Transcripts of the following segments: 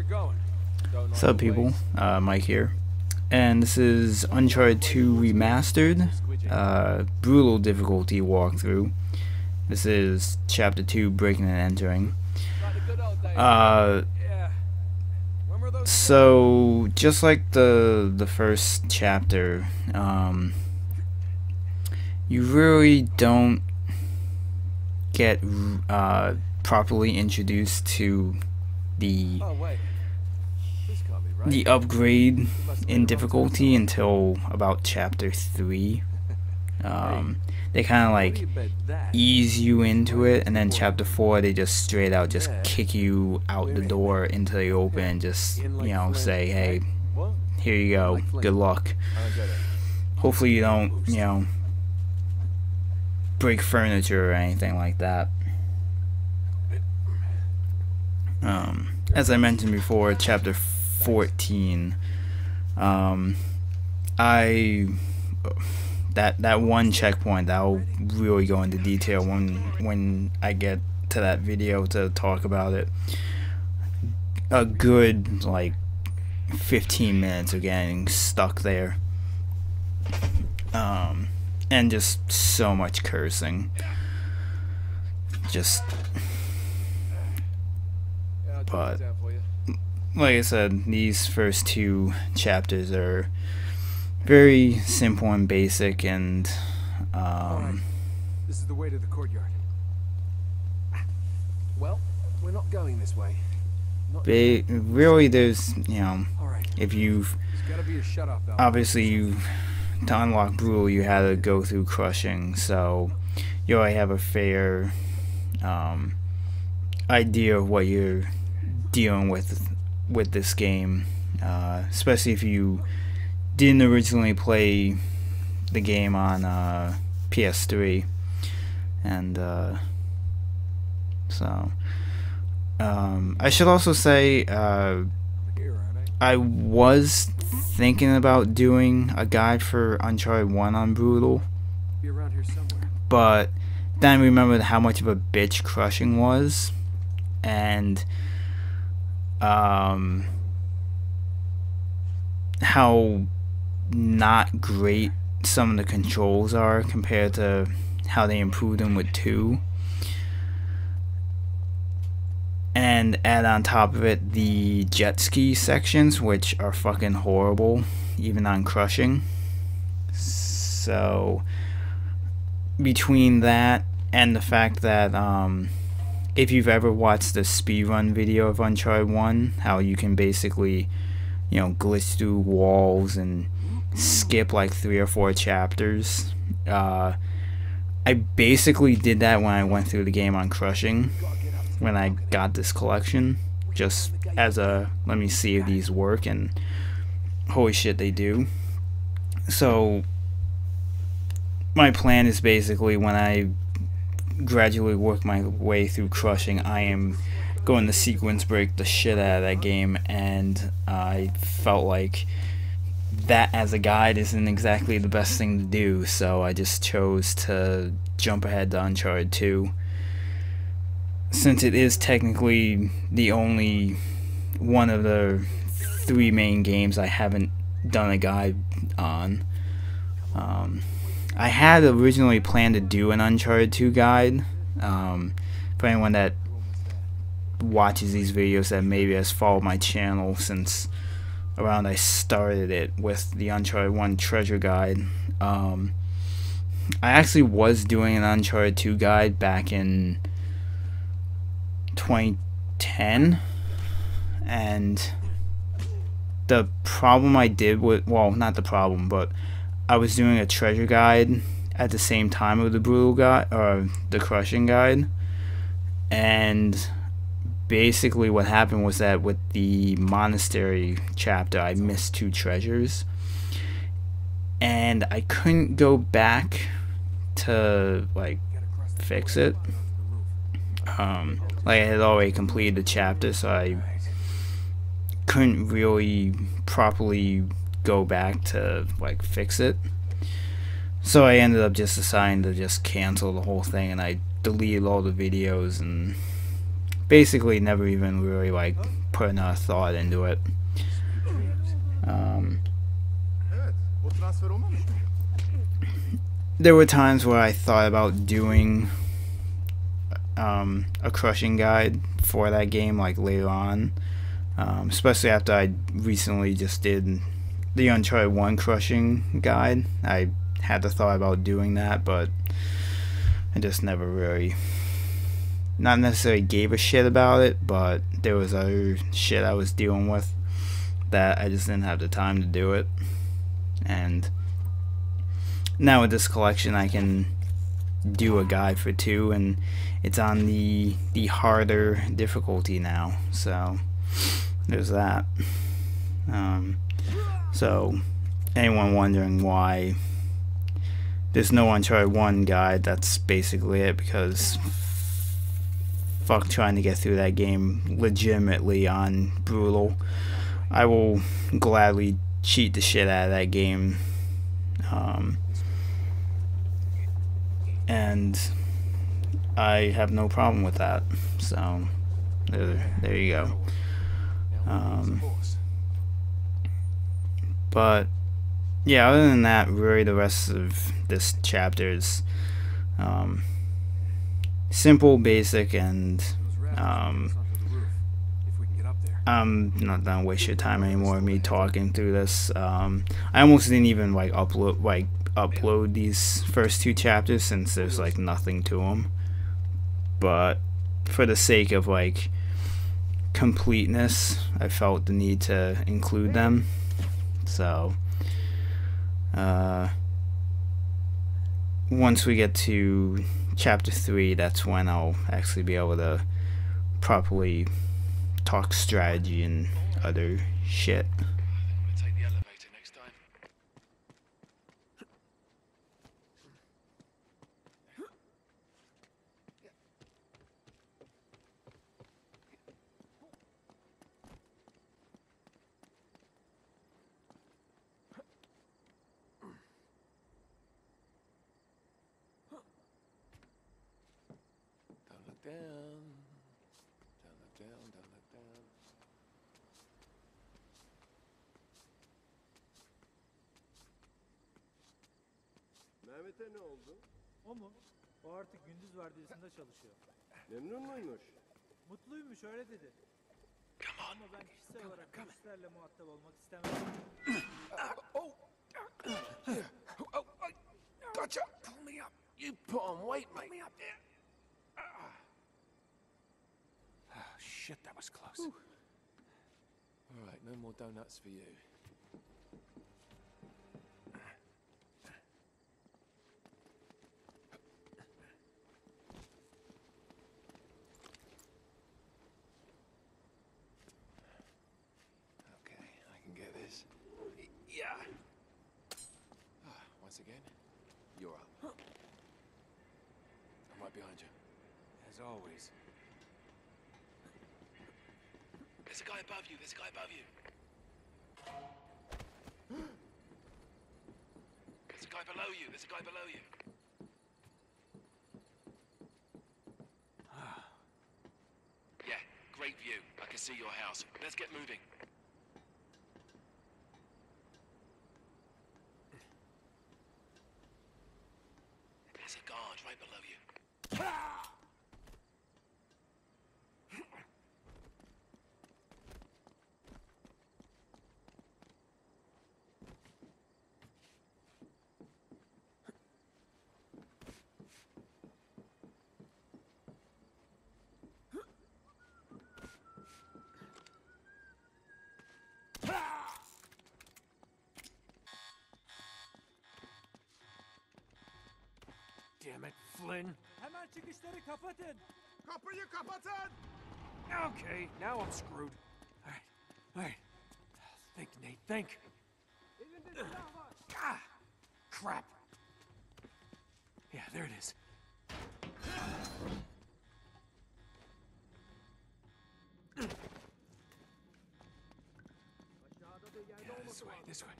What's up, people? Mike here, and this is Uncharted 2 Remastered, brutal difficulty walkthrough. This is Chapter 2, Breaking and Entering. So just like the first chapter, you really don't get properly introduced to the upgrade in difficulty until about chapter 3. They kind of like ease you into it, and then chapter 4 they just straight out just kick you out the door into the open and just, you know, say, hey, here you go, good luck. Hopefully you don't, you know, break furniture or anything like that. As I mentioned before, chapter 14, that one checkpoint, I'll really go into detail when I get to that video to talk about it. A good like 15 minutes of getting stuck there, and just so much cursing. But like I said, these first two chapters are very simple and basic, and this is the way to the courtyard. Well, we're not going this way. Really, there's, you know, if you've obviously to unlock Brutal, you had to go through Crushing, so you already have a fair idea of what you're dealing with this game, especially if you didn't originally play the game on PS3, and so I should also say I was thinking about doing a guide for Uncharted 1 on Brutal, but then I remembered how much of a bitch Crushing was, and how not great some of the controls are compared to how they improved them with 2. And add on top of it the jet ski sections, which are fucking horrible, even on Crushing. So between that and the fact that if you've ever watched the speedrun video of Uncharted 1, how you can basically, you know, glitch through walls and skip like 3 or 4 chapters. I basically did that when I went through the game on Crushing, when I got this collection, just as a let me see if these work, and holy shit, they do. So my plan is basically, when I gradually work my way through Crushing, I am going to sequence break the shit out of that game, and I felt like that as a guide isn't exactly the best thing to do, so I just chose to jump ahead to Uncharted 2, since it is technically the only one of the 3 main games I haven't done a guide on. I had originally planned to do an Uncharted 2 guide. For anyone that watches these videos that maybe has followed my channel since around I started it with the Uncharted 1 treasure guide, I actually was doing an Uncharted 2 guide back in 2010, and the problem I did with, well, not the problem, but I was doing a treasure guide at the same time of the Brutal guide, or the Crushing guide, and basically what happened was that with the monastery chapter I missed 2 treasures, and I couldn't go back to like fix it. Like, I had already completed the chapter, so I couldn't really properly go back to like fix it. So I ended up just deciding to just cancel the whole thing, and I deleted all the videos and basically never even really like put enough thought into it. There were times where I thought about doing a crushing guide for that game like later on, especially after I recently just did the Uncharted 1 crushing guide. I had the thought about doing that, but I just never really, not necessarily gave a shit about it, but there was other shit I was dealing with that I just didn't have the time to do it. And now with this collection I can do a guide for 2, and it's on the harder difficulty now, so there's that. So anyone wondering why there's no Uncharted 1 guide, that's basically it, because fuck trying to get through that game legitimately on brutal. I will gladly cheat the shit out of that game, and I have no problem with that. So there you go. But yeah, other than that, really the rest of this chapter is simple, basic, and I'm not gonna waste your time anymore with me talking through this. I almost didn't even like upload these first 2 chapters since there's like nothing to them, but for the sake of like completeness, I felt the need to include them. So once we get to chapter 3, that's when I'll actually be able to properly talk strategy and other shit. Mehmet'e ne oldu? O mu? O artık gündüz vardiyasında çalışıyor. Memnun muymuş? Mutluymuş öyle dedi. Ama ben kişisel olarak polislerle muhatap olmak istemem. Gotcha! Pull me up. You put on weight, mate. Pull me up. Oh, shit, that was close. All right, no more donuts for you. Yeah. Once again, you're up. I'm right behind you. As always. There's a guy above you. There's a guy above you. There's a guy below you. There's a guy below you. Yeah, great view. I can see your house. Let's get moving. There's a guard right below you. Damn it, Flynn. Hemen çıkışları kapatın. Kapıyı kapatın! Okay, now I'm screwed. All right. Think, Nate, think. Elinde silah var. Ah, crap. Yeah, there it is. Aşağıda da yerde Yeah, olması lazım. this way.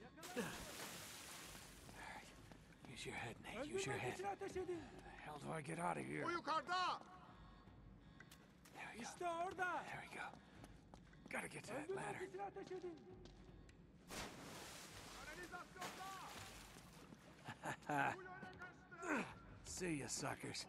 Yakala. Use your head, Nate. Use your Öldürmek head. için ateş edin. How the hell do I get out of here? O yukarıda! İşte orada. There we go. Gotta get to that Öldürmek ladder. için ateş edin. Kanalizasyonda! Bu yöne kaçtı! See ya, suckers.